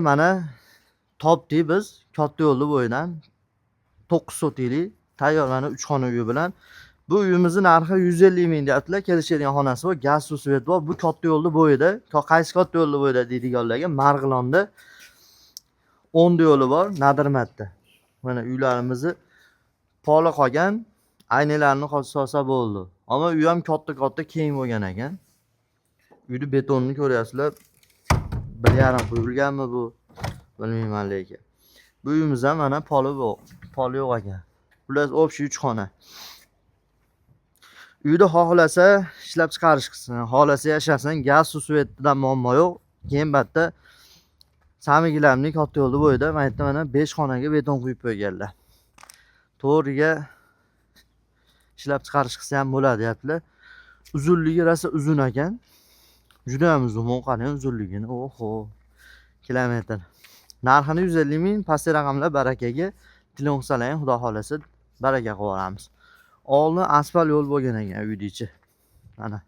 Mana topdik biz katta yo'lni bo'yidan 9 sotiklik tayyor mana 3 xona uyi bilan. Bu uyimizni narxi 150 ming deyaptilar. Kelishadigan xonasi bor, gaz, suv, svet bor. Bu katta yo'lni bo'yida, qaysi katta yo'lni bo'yida deydiganlarga Marg'ilonda 10 yo'li bor, Nadirmatda. Mana uylarimizni poli qolgan, aynalarni solsa bo'ldi. Ammo uy ham katta keng bo'lgan ekan. Uyni betonni ko'ryapsizlar. 1,5 qo'yilganmi bu? Bilmayman lekin. Bu uyimizda mana poli yo'q ekan. Xullas общий 3 xona. Uyda xohlasa ishlab chiqarish qilsin, xohlasa yashasin, gaz, suv, svetdan muammo yo'q. Keyin batda Samigilamning katta yo'li bo'yida mana 5 xonaga beton quyib qo'yganlar. To'g'riga ishlab chiqarish qilsa ham bo'ladi deyaptilar. Uzunligi rosa uzun ekan. Juda ham uzun, qarang uzunligini. Oho. Kilometr. Narxini 150 ming, pastki raqamlar barakaga. Telefon qilsalaring, xudo xolasa baraka qilib yuboramiz. Oldin asfalt yo'l bo'lgan ekan uyning ichi. Mana.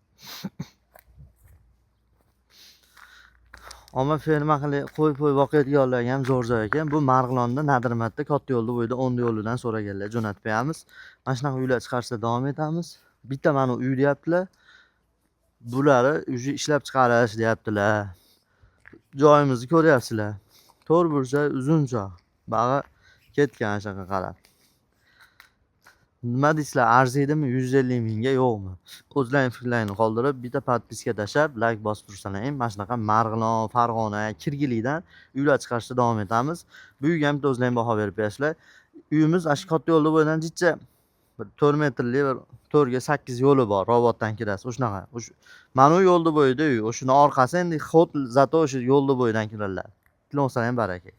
Ammo ferma qilib qo'y boqayotganlarga ham zo'r joy ekan. Bu Marg'ilonda Nadirmatda katta yo'lni bo'yida 10 yo'lidan so'raganlar, jo'natib qo'yamiz. Mana shunaqa uylar chiqarsa davom etamiz. Bitta mana uy deyaptilar. Bulari uji ishlab chiqarish deyaptilar. Joyimizni ko'ryapsizlar. To'rt burcha uzuncha. Bag'i ketgan shunaqa qarab. Nima deysizlar, arziydimi 150 mingga yo'qmi? O'zlaring fikrlaringni qoldirib, bitta podpiska tashab, like bosib tursalaring. Mana shunaqa Marg'ilon, Farg'ona, Kirgilikdan uylar chiqarishda davom etamiz. Bu uyga ham bitta o'zlaring baho berib bersizlar. Uyimiz ash katta yo'lda bo'ydan jicha 4 metrli, 4 ga 8 yo'li bor, robotdan kirasiz. O'shunaqa. Mana u yo'lda bo'yida uy. O'shuni orqasi endi xod zato o'sha yo'lda bo'ydan kiradilar. Tilonsa ham baraka.